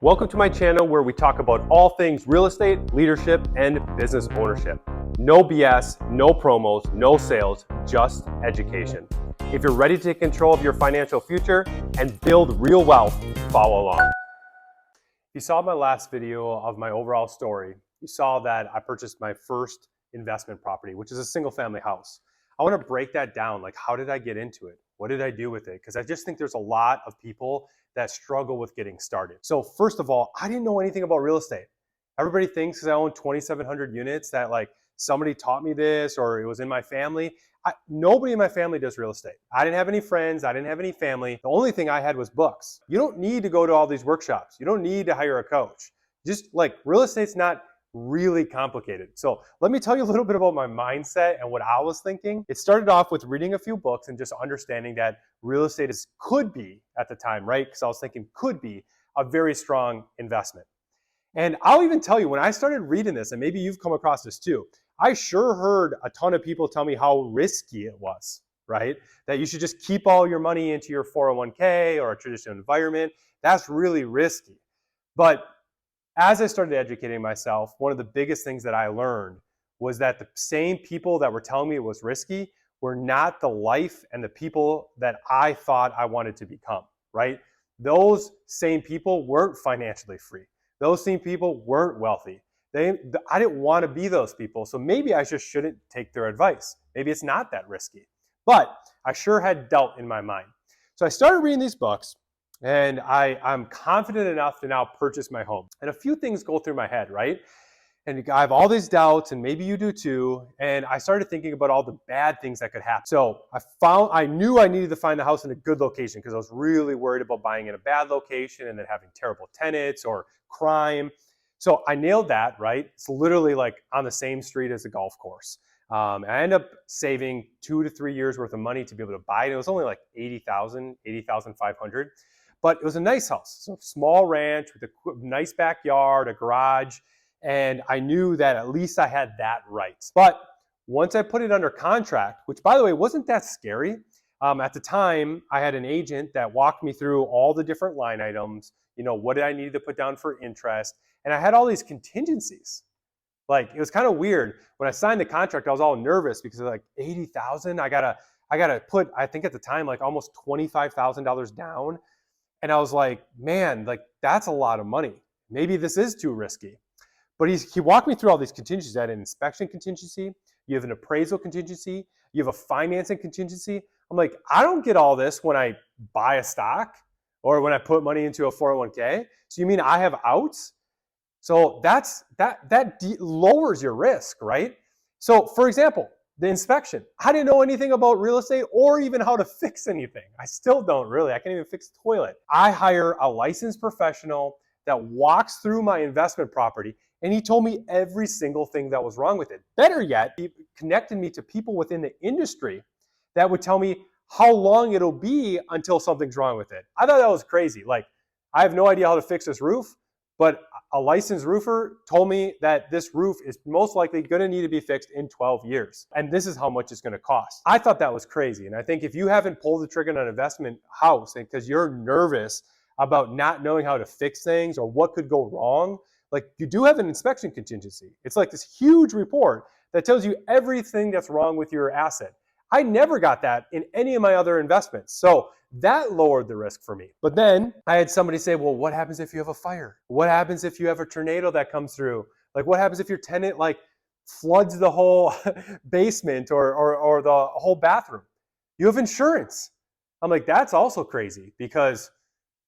Welcome to my channel where we talk about all things real estate, leadership, and business ownership. No BS, no promos, no sales, just education. If you're ready to take control of your financial future and build real wealth, follow along. If you saw my last video of my overall story, you saw that I purchased my first investment property, which is a single family house. I want to break that down. Like, how did I get into it? What did I do with it? Because I just think there's a lot of people that struggle with getting started. So first of all, I didn't know anything about real estate. Everybody thinks because I own 2,700 units that like somebody taught me this or it was in my family. Nobody in my family does real estate. I didn't have any friends. I didn't have any family. The only thing I had was books. You don't need to go to all these workshops. You don't need to hire a coach. Just like real estate's not really complicated. So let me tell you a little bit about my mindset and what I was thinking. It started off with reading a few books and just understanding that real estate could be at the time, right? Because I was thinking could be a very strong investment. And I'll even tell you, when I started reading this, and maybe you've come across this too, I sure heard a ton of people tell me how risky it was, right? That you should just keep all your money into your 401k or a traditional environment. That's really risky. But as I started educating myself, one of the biggest things that I learned was that the same people that were telling me it was risky were not the life and the people that I thought I wanted to become, right? Those same people weren't financially free. Those same people weren't wealthy. I didn't want to be those people, so maybe I just shouldn't take their advice. Maybe it's not that risky. But I sure had doubt in my mind. So I started reading these books, and I'm confident enough to now purchase my home. And a few things go through my head, right? And I have all these doubts, and maybe you do too. And I started thinking about all the bad things that could happen. So I knew I needed to find the house in a good location because I was really worried about buying in a bad location and then having terrible tenants or crime. So I nailed that, right? It's literally like on the same street as a golf course. I ended up saving 2 to 3 years worth of money to be able to buy it. It was only like $80,500. But it was a nice house, so a small ranch with a nice backyard, a garage, and I knew that at least I had that right. But once I put it under contract, which by the way wasn't that scary, at the time I had an agent that walked me through all the different line items, what did I need to put down for interest, and I had all these contingencies. Like, it was kind of weird. When I signed the contract, I was all nervous because like 80,000, I gotta put, I think at the time, like almost $25,000 down. And I was like, man, like that's a lot of money. Maybe this is too risky. But he walked me through all these contingencies. I had an inspection contingency. You have an appraisal contingency. You have a financing contingency. I'm like, I don't get all this when I buy a stock or when I put money into a 401k. So you mean I have outs? So that lowers your risk, right? So for example, the inspection. I didn't know anything about real estate or even how to fix anything. I still don't really. I can't even fix the toilet. I hire a licensed professional that walks through my investment property, and he told me every single thing that was wrong with it. Better yet, he connected me to people within the industry that would tell me how long it'll be until something's wrong with it. I thought that was crazy. Like, I have no idea how to fix this roof, but a licensed roofer told me that this roof is most likely going to need to be fixed in 12 years. And this is how much it's going to cost. I thought that was crazy. And I think if you haven't pulled the trigger on an investment house because you're nervous about not knowing how to fix things or what could go wrong, like, you do have an inspection contingency. It's like this huge report that tells you everything that's wrong with your asset. I never got that in any of my other investments. So that lowered the risk for me. But then I had somebody say, well, what happens if you have a fire? What happens if you have a tornado that comes through? Like, what happens if your tenant like floods the whole basement or the whole bathroom? You have insurance. I'm like, that's also crazy because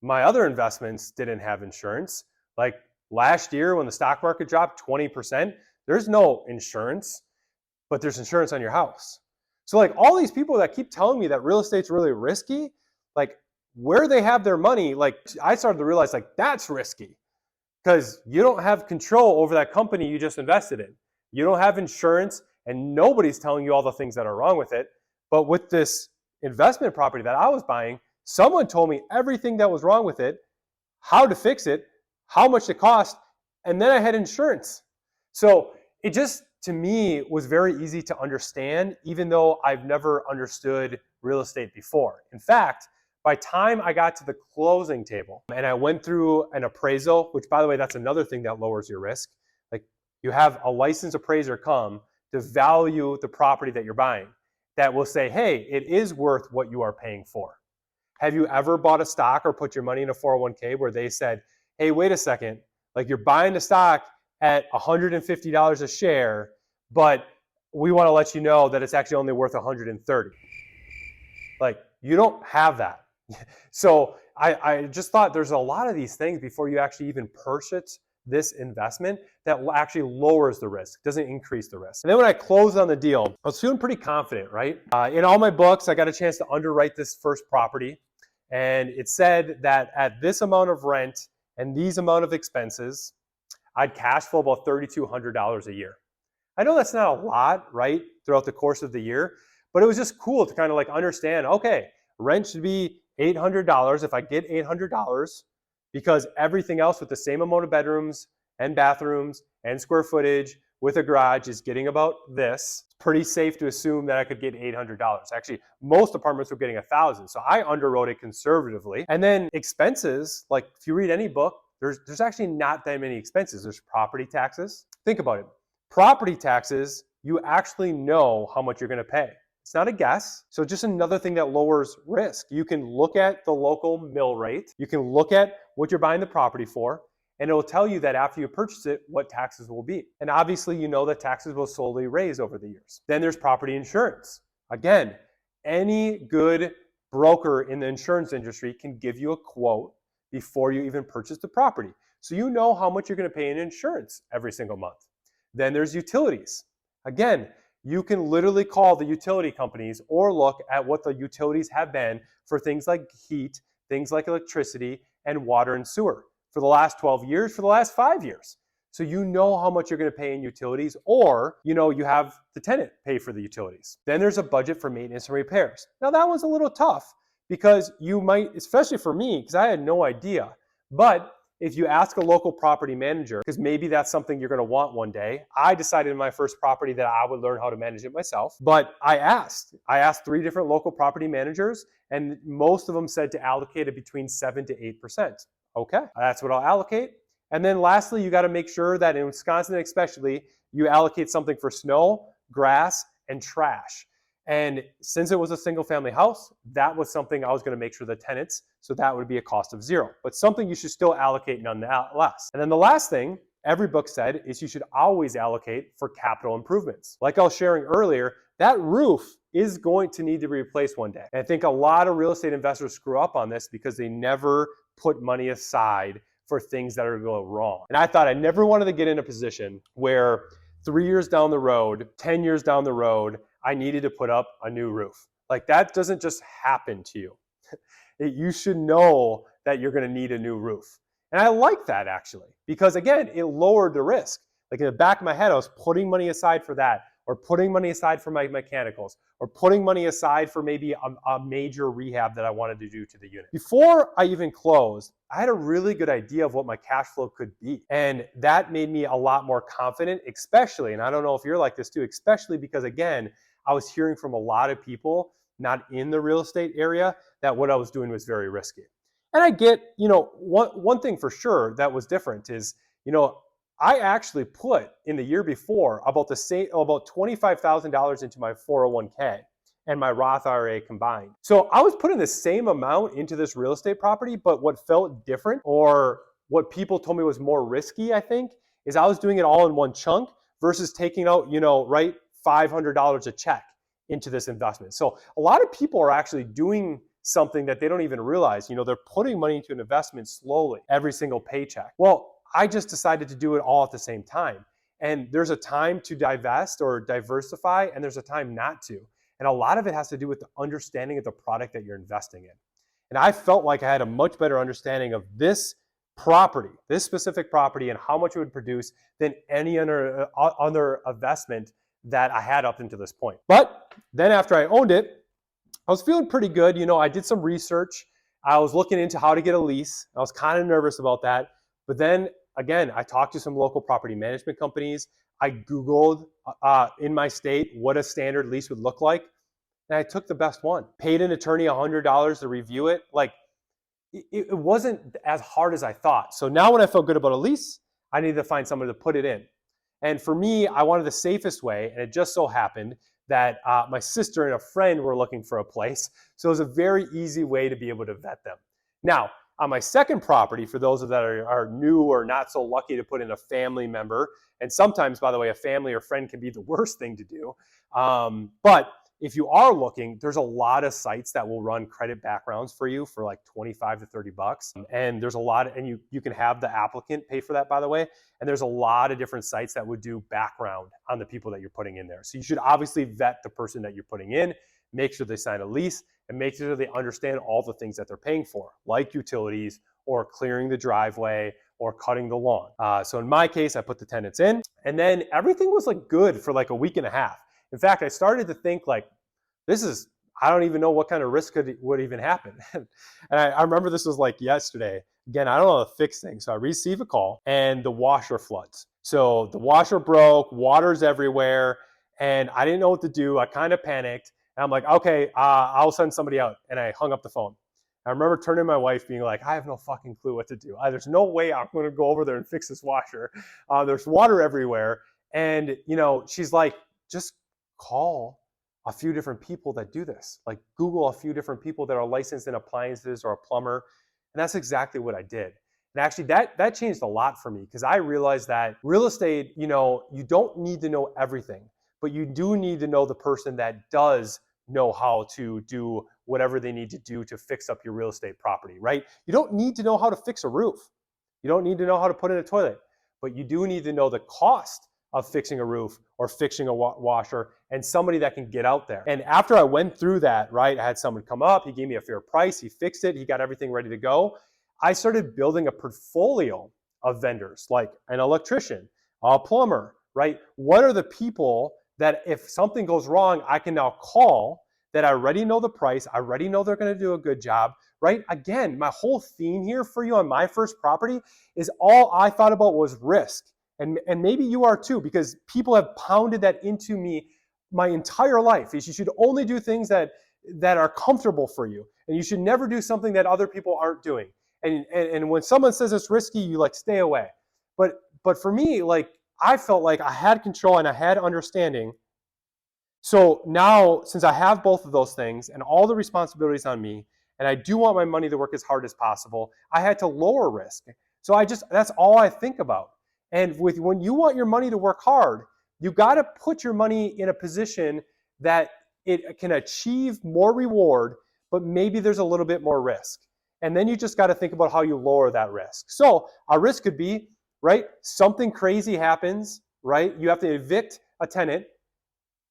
my other investments didn't have insurance. Like last year when the stock market dropped 20%, there's no insurance, but there's insurance on your house. So like all these people that keep telling me that real estate's really risky, like where they have their money, like I started to realize like that's risky because you don't have control over that company you just invested in. You don't have insurance and nobody's telling you all the things that are wrong with it. But with this investment property that I was buying, someone told me everything that was wrong with it, how to fix it, how much it cost, and then I had insurance. So it just, to me, was very easy to understand, even though I've never understood real estate before. In fact, By the time I got to the closing table and I went through an appraisal, which by the way, that's another thing that lowers your risk. Like you have a licensed appraiser come to value the property that you're buying that will say, hey, it is worth what you are paying for. Have you ever bought a stock or put your money in a 401k where they said, hey, wait a second, like you're buying the stock at $150 a share, but we want to let you know that it's actually only worth 130. Like you don't have that. So I just thought there's a lot of these things before you actually even purchase this investment that actually lowers the risk, doesn't increase the risk. And then when I closed on the deal, I was feeling pretty confident, right? In all my books, I got a chance to underwrite this first property. And it said that at this amount of rent and these amount of expenses, I'd cash flow about $3,200 a year. I know that's not a lot, right, throughout the course of the year, but it was just cool to kind of like understand, okay, rent should be $800 if I get $800 because everything else with the same amount of bedrooms and bathrooms and square footage with a garage is getting about this. It's pretty safe to assume that I could get $800. Actually, most apartments were getting $1,000. So I underwrote it conservatively. And then expenses, like if you read any book, there's actually not that many expenses. There's property taxes. Think about it. Property taxes, you actually know how much you're going to pay. It's not a guess. So just another thing that lowers risk. You can look at the local mill rate. You can look at what you're buying the property for, and it will tell you that after you purchase it, what taxes will be. And obviously, you know that taxes will slowly raise over the years. Then there's property insurance. Again, any good broker in the insurance industry can give you a quote before you even purchase the property. So you know how much you're going to pay in insurance every single month. Then there's utilities. Again, you can literally call the utility companies or look at what the utilities have been for things like heat, things like electricity, and water and sewer for the last 12 years, for the last 5 years. So you know how much you're going to pay in utilities, or you have the tenant pay for the utilities. Then there's a budget for maintenance and repairs. Now that one's a little tough because you might, especially for me, because I had no idea, but if you ask a local property manager, because maybe that's something you're going to want one day. I decided in my first property that I would learn how to manage it myself. But I asked 3 different local property managers, and most of them said to allocate it between 7 to 8%. Okay, that's what I'll allocate. And then lastly, you got to make sure that in Wisconsin especially, you allocate something for snow, grass, and trash. And since it was a single family house, that was something I was going to make sure the tenants, so that would be a cost of 0, but something you should still allocate nonetheless. And then the last thing every book said is you should always allocate for capital improvements. Like I was sharing earlier, that roof is going to need to be replaced one day. And I think a lot of real estate investors screw up on this because they never put money aside for things that are going to go wrong. And I thought I never wanted to get in a position where 3 years down the road, 10 years down the road, I needed to put up a new roof. Like that doesn't just happen to you. You should know that you're going to need a new roof. And I like that actually, because again, it lowered the risk. Like in the back of my head, I was putting money aside for that, or putting money aside for my mechanicals, or putting money aside for maybe a major rehab that I wanted to do to the unit. Before I even closed, I had a really good idea of what my cash flow could be. And that made me a lot more confident, especially, and I don't know if you're like this too, especially because again, I was hearing from a lot of people not in the real estate area that what I was doing was very risky. And I get, one thing for sure that was different is, I actually put in the year before about $25,000 into my 401k and my Roth IRA combined. So I was putting the same amount into this real estate property, but what felt different or what people told me was more risky, I think, is I was doing it all in one chunk versus taking out, $500 a check into this investment. So a lot of people are actually doing something that they don't even realize. They're putting money into an investment slowly every single paycheck. Well, I just decided to do it all at the same time. And there's a time to divest or diversify, and there's a time not to. And a lot of it has to do with the understanding of the product that you're investing in. And I felt like I had a much better understanding of this property, this specific property, and how much it would produce than any other investment that I had up until this point. But then after I owned it, I was feeling pretty good. I did some research. I was looking into how to get a lease. I was kind of nervous about that. But then again, I talked to some local property management companies. I Googled in my state what a standard lease would look like. and I took the best one. Paid an attorney $100 to review it. Like, it wasn't as hard as I thought. So now when I felt good about a lease, I needed to find someone to put it in. And for me, I wanted the safest way, and it just so happened that my sister and a friend were looking for a place. So it was a very easy way to be able to vet them. Now, on my second property, for those that are new or not so lucky to put in a family member, and sometimes, by the way, a family or friend can be the worst thing to do. But if you are looking, there's a lot of sites that will run credit backgrounds for you for like 25 to 30 bucks. And there's a lot, and you can have the applicant pay for that, by the way. And there's a lot of different sites that would do background on the people that you're putting in there. So you should obviously vet the person that you're putting in, make sure they sign a lease, and make sure they understand all the things that they're paying for, like utilities or clearing the driveway or cutting the lawn. So in my case, I put the tenants in, and then everything was like good for like a week and a half. In fact, I started to think like, I don't even know what kind of risk would even happen. And I remember this was like yesterday. Again, I don't know how to fix things. So I receive a call and the washer floods. So the washer broke, water's everywhere, and I didn't know what to do. I kind of panicked. And I'm like, okay, I'll send somebody out. And I hung up the phone. I remember turning to my wife being like, I have no fucking clue what to do. There's no way I'm going to go over there and fix this washer. There's water everywhere. And, she's like, just call a few different people that do this. Like Google a few different people that are licensed in appliances or a plumber. And that's exactly what I did. And actually that changed a lot for me because I realized that real estate, you don't need to know everything, but you do need to know the person that does know how to do whatever they need to do to fix up your real estate property, right? You don't need to know how to fix a roof. You don't need to know how to put in a toilet, but you do need to know the cost of fixing a roof or fixing a washer and somebody that can get out there. And after I went through that, right, I had someone come up, he gave me a fair price, he fixed it, he got everything ready to go. I started building a portfolio of vendors, like an electrician, a plumber, right? What are the people that if something goes wrong, I can now call that I already know the price, I already know they're gonna do a good job, right? Again, my whole theme here for you on my first property is all I thought about was risk. And maybe you are too, because people have pounded that into me my entire life. Is you should only do things that are comfortable for you. And you should never do something that other people aren't doing. And when someone says it's risky, you like stay away. But for me, like I felt like I had control and I had understanding. So now, since I have both of those things and all the responsibilities on me, and I do want my money to work as hard as possible, I had to lower risk. So that's all I think about. And when you want your money to work hard, you got to put your money in a position that it can achieve more reward, but maybe there's a little bit more risk. And then you just got to think about how you lower that risk. So a risk could be, right, something crazy happens, right? You have to evict a tenant.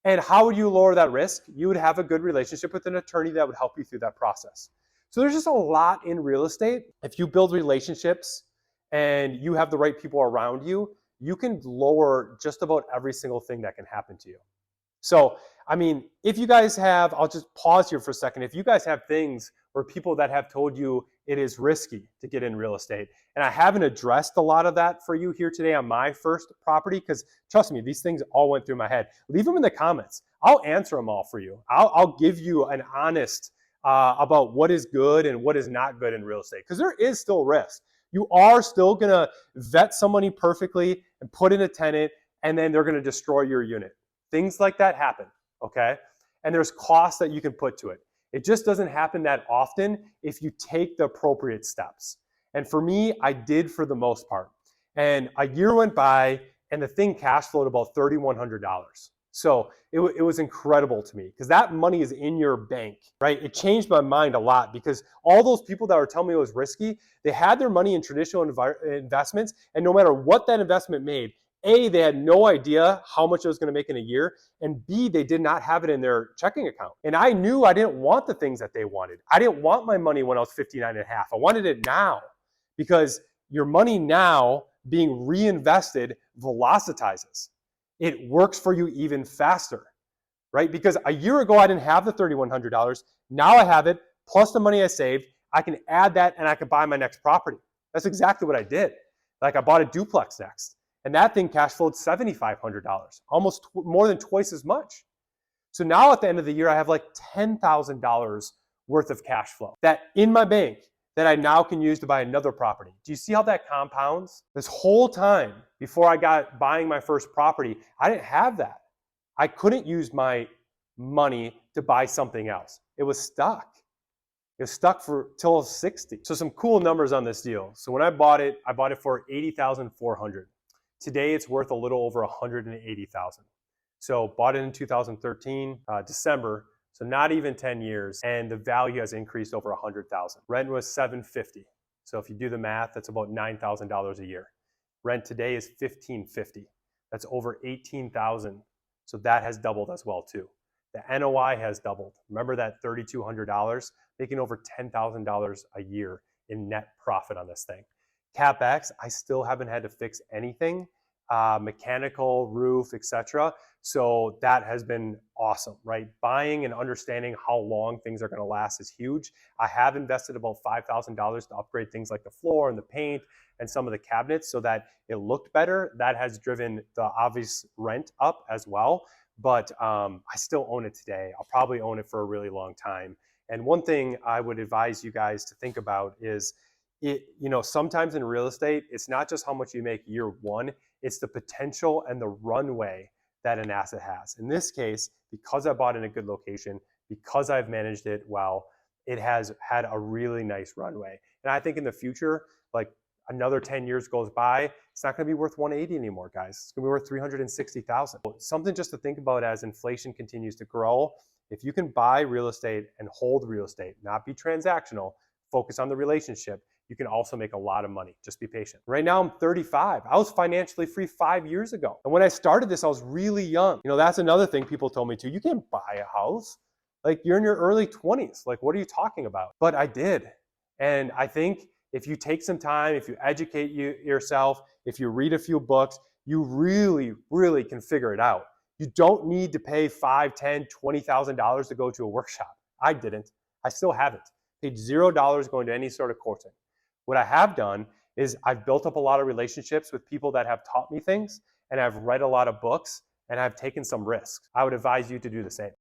And how would you lower that risk? You would have a good relationship with an attorney that would help you through that process. So there's just a lot in real estate. If you build relationships and you have the right people around you, you can lower just about every single thing that can happen to you. So, I mean, if you guys have, I'll just pause here for a second. If you guys have things or people that have told you it is risky to get in real estate, and I haven't addressed a lot of that for you here today on my first property, because trust me, these things all went through my head. Leave them in the comments. I'll answer them all for you. I'll give you an honest about what is good and what is not good in real estate, because there is still risk. You are still going to vet somebody perfectly and put in a tenant, and then they're going to destroy your unit. Things like that happen, okay? And there's costs that you can put to it. It just doesn't happen that often if you take the appropriate steps. And for me, I did for the most part. And a year went by, and the thing cash flowed about $3,100. So it was incredible to me because that money is in your bank, right? It changed my mind a lot because all those people that were telling me it was risky, they had their money in traditional investments, and no matter what that investment made, A, they had no idea how much it was going to make in a year, and B, they did not have it in their checking account. And I knew I didn't want the things that they wanted. I didn't want my money when I was 59 and a half. I wanted it now because your money now being reinvested velocitizes. It works for you even faster, right? Because a year ago, I didn't have the $3,100. Now I have it, plus the money I saved. I can add that and I can buy my next property. That's exactly what I did. Like I bought a duplex next, and that thing cash flowed $7,500, almost more than twice as much. So now at the end of the year, I have like $10,000 worth of cash flow that in my bank that I now can use to buy another property. Do you see how that compounds? This whole time before I got buying my first property, I didn't have that. I couldn't use my money to buy something else. It was stuck. It was stuck for till I was 60. So some cool numbers on this deal. So when I bought it for $80,400. Today it's worth a little over $180,000. So bought it in 2013, December. So not even 10 years, and the value has increased over $100,000. Rent was $750. So if you do the math, that's about $9,000 a year. Rent today is $1,550. That's over $18,000. So that has doubled as well too. The NOI has doubled. Remember that $3,200, making over $10,000 a year in net profit on this thing. CapEx, I still haven't had to fix anything, mechanical, roof, etc. So that has been awesome, right? Buying and understanding how long things are going to last is huge. I have invested about $5,000 to upgrade things like the floor and the paint and some of the cabinets so that it looked better. That has driven the obvious rent up as well. But I still own it today. I'll probably own it for a really long time. And one thing I would advise you guys to think about is, sometimes in real estate, it's not just how much you make year one, it's the potential and the runway that an asset has. In this case, because I bought in a good location, because I've managed it well, it has had a really nice runway. And I think in the future, like another 10 years goes by, it's not gonna be worth 180 anymore, guys. It's gonna be worth 360,000. Something just to think about as inflation continues to grow. If you can buy real estate and hold real estate, not be transactional, focus on the relationship, you can also make a lot of money. Just be patient. Right now I'm 35. I was financially free 5 years ago. And when I started this, I was really young. That's another thing people told me too. You can't buy a house. Like, you're in your early 20s. Like, what are you talking about? But I did. And I think if you take some time, if you educate yourself, if you read a few books, you really, really can figure it out. You don't need to pay $5,000, $10,000, $20,000 to go to a workshop. I didn't. I still haven't. Paid $0 going to any sort of course. What I have done is I've built up a lot of relationships with people that have taught me things, and I've read a lot of books, and I've taken some risks. I would advise you to do the same.